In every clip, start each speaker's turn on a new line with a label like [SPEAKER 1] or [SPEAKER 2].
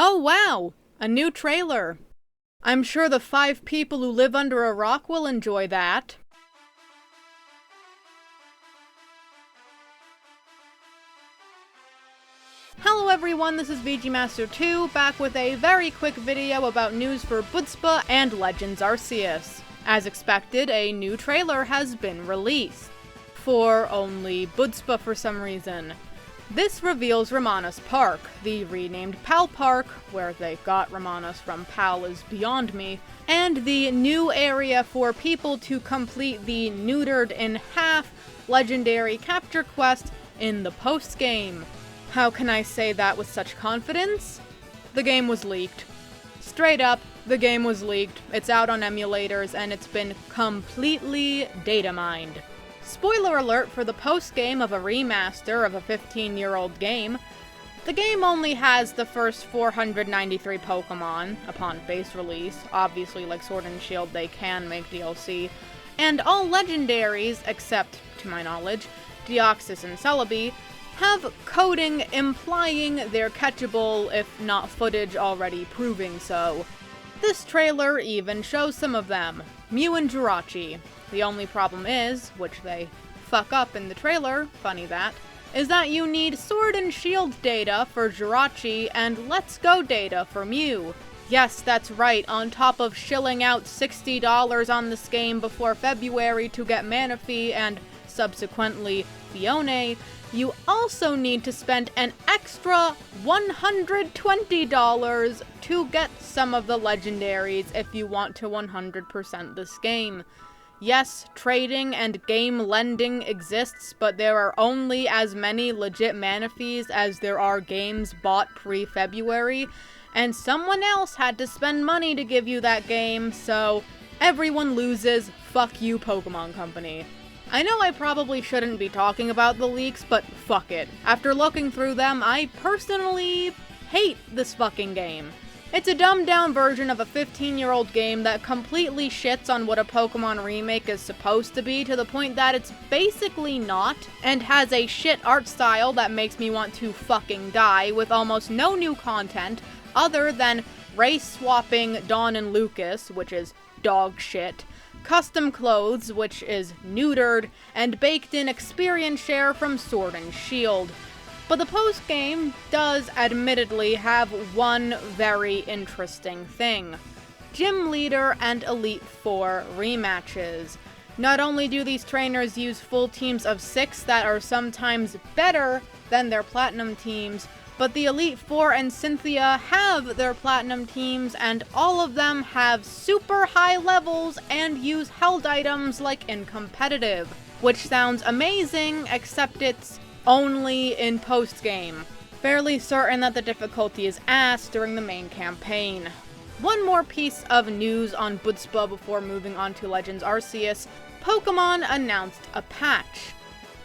[SPEAKER 1] Oh wow! A new trailer! I'm sure the 5 people who live under a rock will enjoy that. Hello everyone, this is VGMaster2, back with a very quick video about news for BDSP and Legends Arceus. As expected, a new trailer has been released. For only BDSP for some reason. This reveals Ramanas Park, the renamed Pal Park, where they got Ramanas from Pal is beyond me, and the new area for people to complete the neutered in half legendary capture quest in the post-game. How can I say that with such confidence? The game was leaked. Straight up, the game was leaked, it's out on emulators, and it's been completely data mined. Spoiler alert for the post-game of a remaster of a 15-year-old game. The game only has the first 493 Pokemon upon base release. Obviously, like Sword and Shield, they can make DLC. And all legendaries, except, to my knowledge, Deoxys and Celebi, have coding implying they're catchable, if not footage already proving so. This trailer even shows some of them. Mew and Jirachi. The only problem is, which they fuck up in the trailer, funny that, is that you need Sword and Shield data for Jirachi and Let's Go data for Mew. Yes, that's right, on top of shilling out $60 on this game before February to get Manaphy and, subsequently, Fione, you also need to spend an extra $120 to get some of the legendaries if you want to 100% this game. Yes, trading and game lending exists, but there are only as many legit Manaphies as there are games bought pre-February, and someone else had to spend money to give you that game, so everyone loses. Fuck you, Pokemon Company. I know I probably shouldn't be talking about the leaks, but fuck it. After looking through them, I personally hate this fucking game. It's a dumbed-down version of a 15-year-old game that completely shits on what a Pokemon remake is supposed to be, to the point that it's basically not, and has a shit art style that makes me want to fucking die, with almost no new content, other than race-swapping Dawn and Lucas, which is dog shit, custom clothes, which is neutered, and baked-in experience share from Sword and Shield. But the post-game does admittedly have one very interesting thing. Gym Leader and Elite Four rematches. Not only do these trainers use full teams of 6 that are sometimes better than their Platinum teams, but the Elite Four and Cynthia have their Platinum teams, and all of them have super high levels and use held items like in competitive. Which sounds amazing, except it's only in post-game. Fairly certain that the difficulty is ass during the main campaign. One more piece of news on BDSP before moving on to Legends Arceus. Pokemon announced a patch,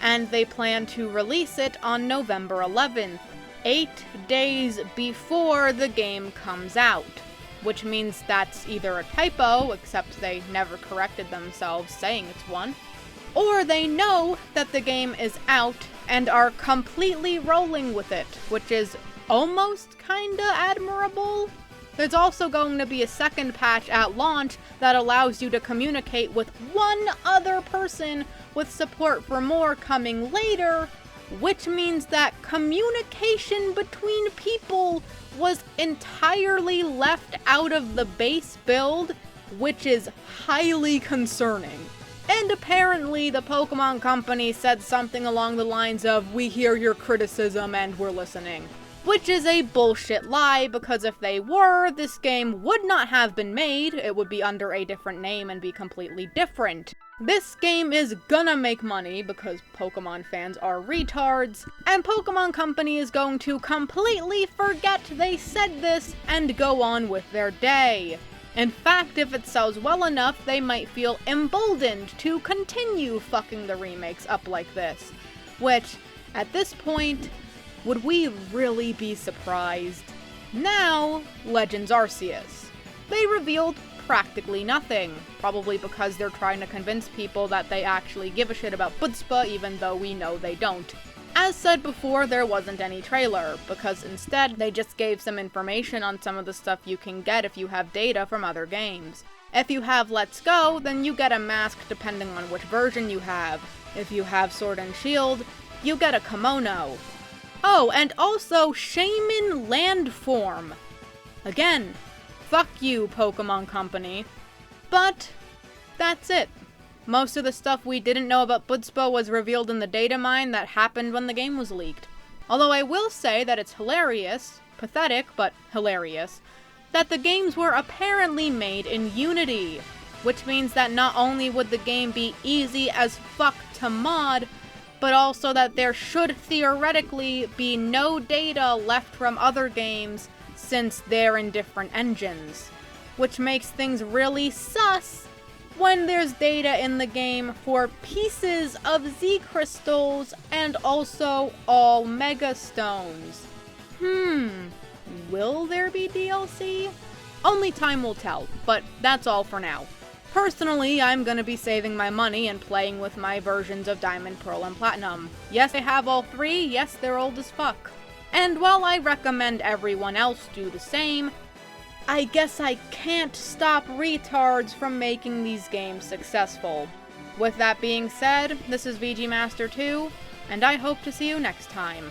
[SPEAKER 1] and they plan to release it on November 11th, 8 days before the game comes out. Which means that's either a typo, except they never corrected themselves saying it's one, or they know that the game is out and are completely rolling with it, which is almost kinda admirable. There's also going to be a second patch at launch that allows you to communicate with one other person, with support for more coming later, which means that communication between people was entirely left out of the base build, which is highly concerning. And apparently the Pokemon Company said something along the lines of, "We hear your criticism and we're listening." Which is a bullshit lie, because if they were, this game would not have been made. It would be under a different name and be completely different. This game is gonna make money, because Pokemon fans are retards, and Pokemon Company is going to completely forget they said this and go on with their day. In fact, if it sells well enough, they might feel emboldened to continue fucking the remakes up like this. Which, at this point, would we really be surprised? Now, Legends Arceus. They revealed practically nothing, probably because they're trying to convince people that they actually give a shit about BDSP, even though we know they don't. As said before, there wasn't any trailer, because instead they just gave some information on some of the stuff you can get if you have data from other games. If you have Let's Go, then you get a mask depending on which version you have. If you have Sword and Shield, you get a kimono. Oh, and also Shaman Landform. Again, fuck you, Pokemon Company. But that's it. Most of the stuff we didn't know about Budspo was revealed in the data mine that happened when the game was leaked. Although I will say that it's hilarious, pathetic, but hilarious, that the games were apparently made in Unity, which means that not only would the game be easy as fuck to mod, but also that there should theoretically be no data left from other games since they're in different engines, which makes things really sus when there's data in the game for pieces of Z crystals and also all Mega Stones. Will there be DLC? Only time will tell, but that's all for now. Personally, I'm gonna be saving my money and playing with my versions of Diamond, Pearl, and Platinum. Yes, I have all three, yes, they're old as fuck. And while I recommend everyone else do the same, I guess I can't stop retards from making these games successful. With that being said, this is VG Master 2, and I hope to see you next time.